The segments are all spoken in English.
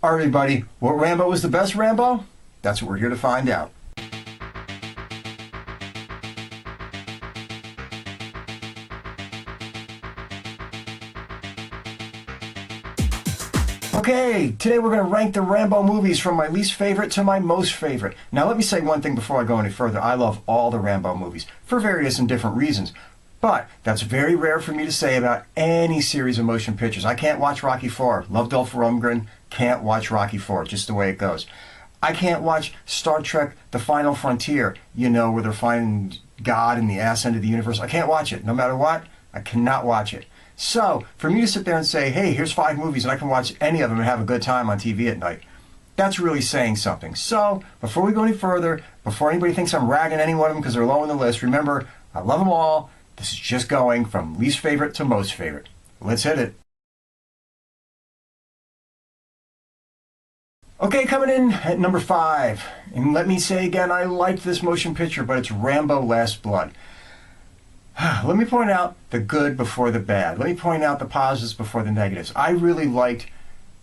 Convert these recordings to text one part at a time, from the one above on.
All right, everybody, what Rambo was the best Rambo? That's what we're here to find out. Okay, today we're going to rank the Rambo movies from my least favorite to my most favorite. Now, let me say one thing before I go any further. I love all the Rambo movies for various and different reasons. But that's very rare for me to say about any series of motion pictures. I can't watch Rocky IV. Love Dolph Lundgren. Can't watch Rocky IV. Just the way it goes. I can't watch Star Trek The Final Frontier, where they're finding God in the ass end of the universe. I can't watch it. No matter what, I cannot watch it. So, for me to sit there and say, hey, here's 5 movies and I can watch any of them and have a good time on TV at night, that's really saying something. So, before we go any further, before anybody thinks I'm ragging any one of them because they're low on the list, remember, I love them all. This is just going from least favorite to most favorite. Let's hit it. Okay, coming in at number 5. And let me say again, I liked this motion picture, but it's Rambo Last Blood. Let me point out the good before the bad. Let me point out the positives before the negatives. I really liked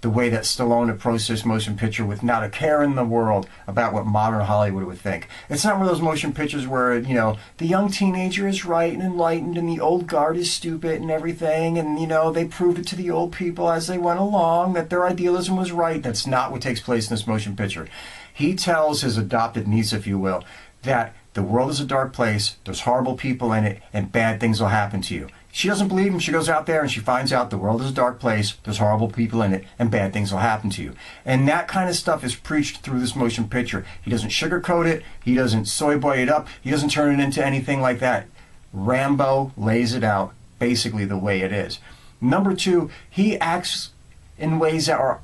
the way that Stallone approached this motion picture with not a care in the world about what modern Hollywood would think. It's not one of those motion pictures where, the young teenager is right and enlightened and the old guard is stupid and everything, and, they proved it to the old people as they went along that their idealism was right. That's not what takes place in this motion picture. He tells his adopted niece, if you will, that the world is a dark place, there's horrible people in it, and bad things will happen to you. She doesn't believe him. She goes out there and she finds out the world is a dark place, there's horrible people in it, and bad things will happen to you. And that kind of stuff is preached through this motion picture. He doesn't sugarcoat it. He doesn't soy boy it up. He doesn't turn it into anything like that. Rambo lays it out basically the way it is. Number 2, he acts in ways that are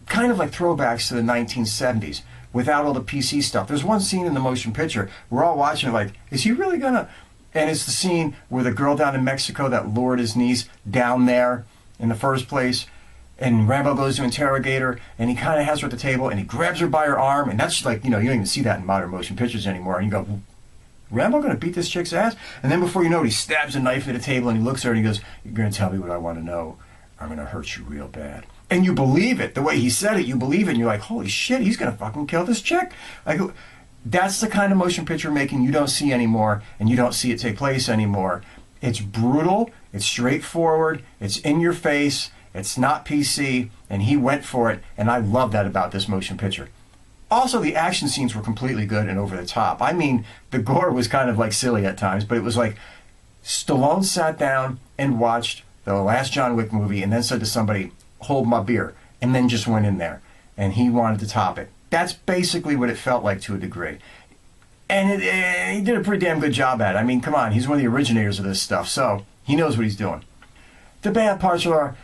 kind of like throwbacks to the 1970s. Without all the PC stuff. There's one scene in the motion picture, we're all watching it like, is he really gonna? And it's the scene where the girl down in Mexico that lured his niece down there in the first place, and Rambo goes to interrogate her, and he kind of has her at the table, and he grabs her by her arm, and that's like, you don't even see that in modern motion pictures anymore, and you go, Rambo gonna beat this chick's ass? And then before you know it, he stabs a knife at the table, and he looks at her, and he goes, you're gonna tell me what I want to know. I'm gonna hurt you real bad. And you believe it. The way he said it, you believe it. And you're like, holy shit, he's going to fucking kill this chick. Like, that's the kind of motion picture making you don't see anymore, and you don't see it take place anymore. It's brutal. It's straightforward. It's in your face. It's not PC. And he went for it. And I love that about this motion picture. Also, the action scenes were completely good and over the top. I mean, the gore was kind of like silly at times, but it was like Stallone sat down and watched the last John Wick movie and then said to somebody, hold my beer, and then just went in there, and he wanted to top it. That's basically what it felt like to a degree. And he did a pretty damn good job at it. I mean, come on, he's one of the originators of this stuff, so he knows what he's doing. The bad parts are,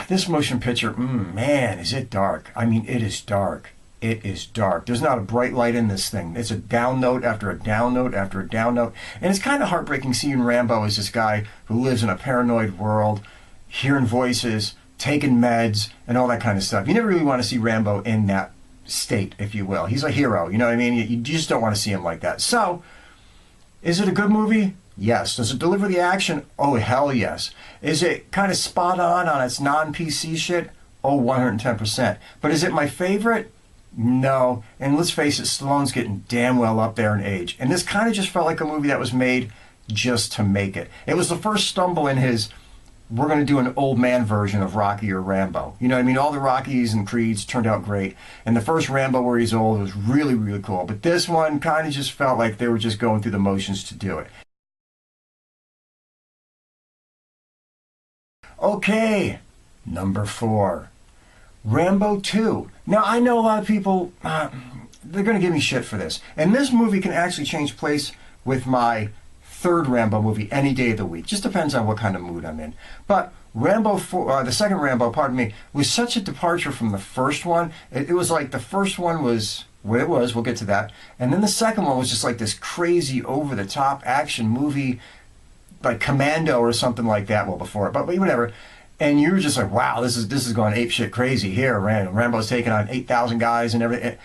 this motion picture, man, is it dark. I mean, it is dark. It is dark. There's not a bright light in this thing. It's a down note after a down note after a down note. And it's kind of heartbreaking seeing Rambo as this guy who lives in a paranoid world, hearing voices, taking meds, and all that kind of stuff. You never really want to see Rambo in that state, if you will. He's a hero, you know what I mean? You just don't want to see him like that. So, is it a good movie? Yes. Does it deliver the action? Oh, hell yes. Is it kind of spot on its non-PC shit? Oh, 110%. But is it my favorite? No. And let's face it, Stallone's getting damn well up there in age. And this kind of just felt like a movie that was made just to make it. It was the first stumble in his, we're going to do an old man version of Rocky or Rambo. You know what I mean? All the Rockies and Creeds turned out great. And the first Rambo where he's old was really, really cool. But this one kind of just felt like they were just going through the motions to do it. Okay, number 4. Rambo II. Now, I know a lot of people, they're going to give me shit for this. And this movie can actually change place with my third Rambo movie any day of the week. Just depends on what kind of mood I'm in. But Rambo 4, the second Rambo, pardon me, was such a departure from the first one. It was like the first one was what it was. We'll get to that. And then the second one was just like this crazy, over-the-top action movie, like Commando or something like that. Well, before it, but whatever. And you were just like, wow, this is going apeshit crazy here. Rambo's taking on 8,000 guys and everything.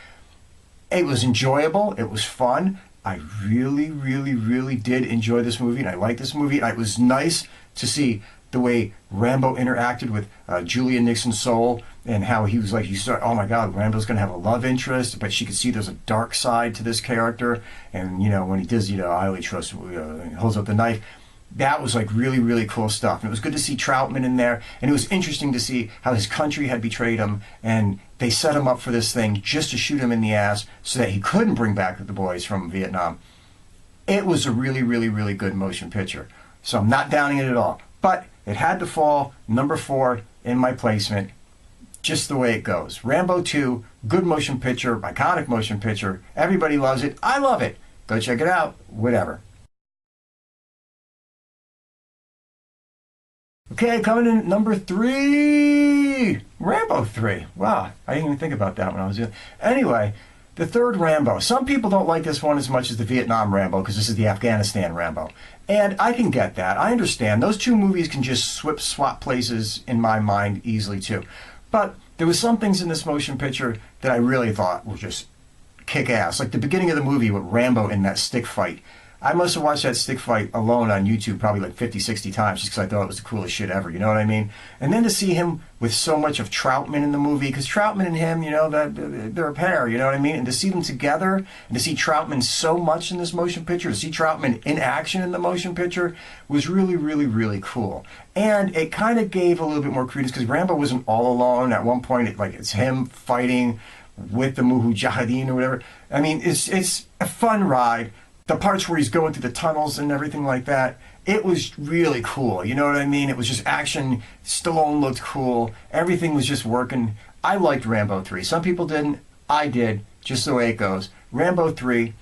It was enjoyable. It was fun. I really, really, really did enjoy this movie, and I liked this movie. It was nice to see the way Rambo interacted with Julia Nixon's soul and how he was like, you start, oh my God, Rambo's going to have a love interest, but she could see there's a dark side to this character. And, when he does, I highly trust, he holds up the knife. That was like really, really cool stuff. And it was good to see Troutman in there. And it was interesting to see how his country had betrayed him. And they set him up for this thing just to shoot him in the ass so that he couldn't bring back the boys from Vietnam. It was a really, really, really good motion picture. So I'm not downing it at all. But it had to fall number 4 in my placement, just the way it goes. Rambo II, good motion picture, iconic motion picture. Everybody loves it. I love it. Go check it out. Whatever. Okay, coming in at number 3, Rambo 3. Wow, I didn't even think about that when I was doing. Anyway, the third Rambo. Some people don't like this one as much as the Vietnam Rambo because this is the Afghanistan Rambo. And I can get that. I understand. Those two movies can just swap places in my mind easily too. But there was some things in this motion picture that I really thought were just kick ass. Like the beginning of the movie with Rambo in that stick fight. I must have watched that stick fight alone on YouTube probably like 50, 60 times just because I thought it was the coolest shit ever, you know what I mean? And then to see him with so much of Troutman in the movie, because Troutman and him, they're a pair, you know what I mean? And to see them together, and to see Troutman so much in this motion picture, to see Troutman in action in the motion picture was really, really, really cool. And it kind of gave a little bit more credence because Rambo wasn't all alone. At one point, it's him fighting with the Mujahideen or whatever. I mean, it's a fun ride. The parts where he's going through the tunnels and everything like that, it was really cool. You know what I mean? It was just action. Stallone looked cool. Everything was just working. I liked Rambo 3. Some people didn't. I did. Just the way it goes. Rambo 3.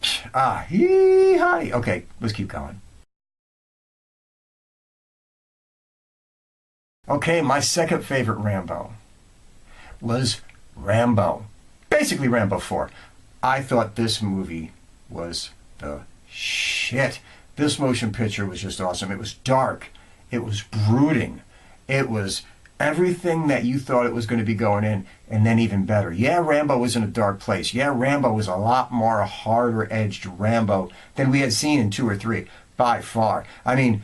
Hee-hi. Okay, let's keep going. Okay, my second favorite Rambo was Rambo. Basically Rambo 4. I thought this movie was the shit. This motion picture was just awesome. It was dark. It was brooding. It was everything that you thought it was going to be going in, and then even better. Yeah, Rambo was in a dark place. Yeah, Rambo was a lot more harder-edged Rambo than we had seen in 2 or 3, by far. I mean,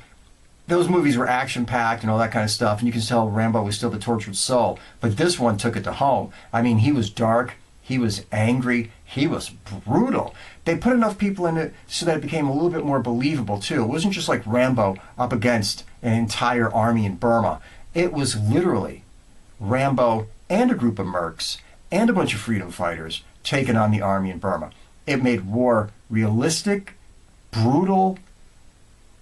those movies were action-packed and all that kind of stuff, and you can tell Rambo was still the tortured soul, but this one took it to home. I mean, he was dark. He was angry. He was brutal. They put enough people in it so that it became a little bit more believable, too. It wasn't just like Rambo up against an entire army in Burma. It was literally Rambo and a group of mercs and a bunch of freedom fighters taking on the army in Burma. It made war realistic, brutal,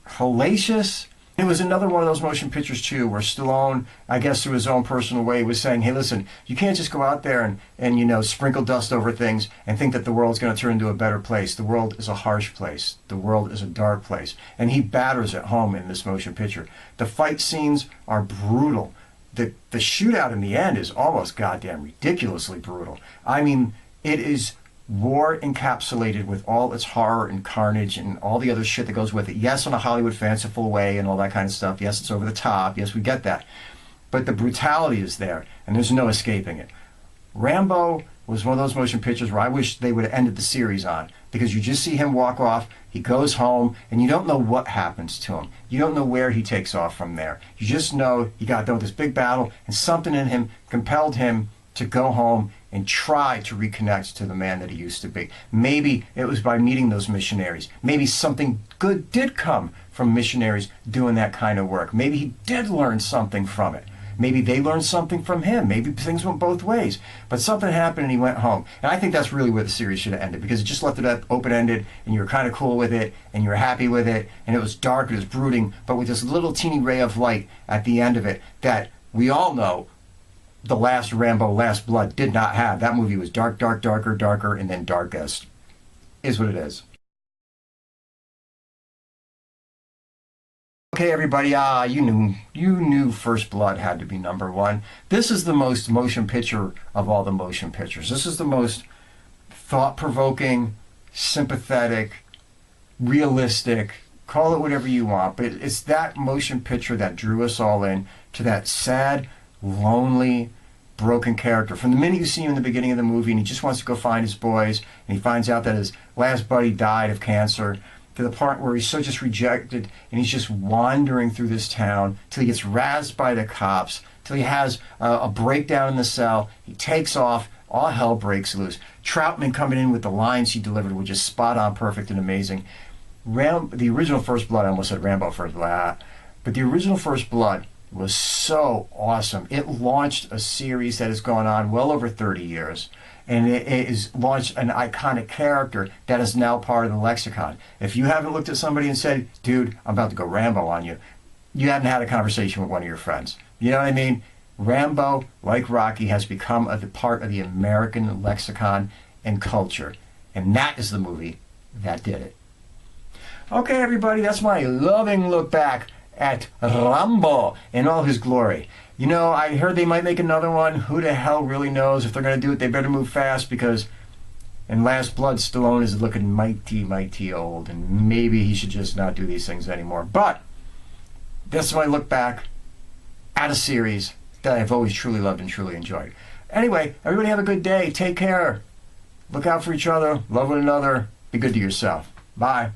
hellacious. It was another one of those motion pictures, too, where Stallone, I guess through his own personal way, was saying, hey, listen, you can't just go out there and sprinkle dust over things and think that the world's going to turn into a better place. The world is a harsh place. The world is a dark place. And he batters it home in this motion picture. The fight scenes are brutal. The shootout in the end is almost goddamn ridiculously brutal. I mean, it is war encapsulated with all its horror and carnage and all the other shit that goes with it. Yes, on a Hollywood fanciful way and all that kind of stuff. Yes, it's over the top. Yes, we get that. But the brutality is there, and there's no escaping it. Rambo was one of those motion pictures where I wish they would have ended the series on, because you just see him walk off, he goes home, and you don't know what happens to him. You don't know where he takes off from there. You just know he got done with this big battle, and something in him compelled him to go home and try to reconnect to the man that he used to be. Maybe it was by meeting those missionaries. Maybe something good did come from missionaries doing that kind of work. Maybe he did learn something from it. Maybe they learned something from him. Maybe things went both ways. But something happened and he went home. And I think that's really where the series should have ended, because it just left it open-ended and you were kind of cool with it and you were happy with it, and it was dark, it was brooding, but with this little teeny ray of light at the end of it that we all know the last Rambo, Last Blood did not have. That movie was dark, dark, darker, darker, and then darkest. Is what it is. Okay, everybody, you knew First Blood had to be number 1. This is the most motion picture of all the motion pictures. This is the most thought-provoking, sympathetic, realistic, call it whatever you want, but it's that motion picture that drew us all in to that sad, lonely, broken character. From the minute you see him in the beginning of the movie and he just wants to go find his boys, and he finds out that his last buddy died of cancer, to the part where he's so just rejected and he's just wandering through this town till he gets razzed by the cops, till he has a breakdown in the cell. He takes off. All hell breaks loose. Troutman coming in with the lines he delivered were just spot on, perfect, and amazing. The original First Blood, I almost said Rambo First Blood, but the original First Blood was so awesome. It launched a series that has gone on well over 30 years. And it has launched an iconic character that is now part of the lexicon. If you haven't looked at somebody and said, dude, I'm about to go Rambo on you, you haven't had a conversation with one of your friends. You know what I mean? Rambo, like Rocky, has become a part of the American lexicon and culture. And that is the movie that did it. Okay, everybody, that's my loving look back at Rambo in all his glory. You know, I heard they might make another one. Who the hell really knows? If they're going to do it, they better move fast, because in Last Blood, Stallone is looking mighty, mighty old, and maybe he should just not do these things anymore. But that's my look back at a series that I've always truly loved and truly enjoyed. Anyway, everybody have a good day. Take care. Look out for each other. Love one another. Be good to yourself. Bye.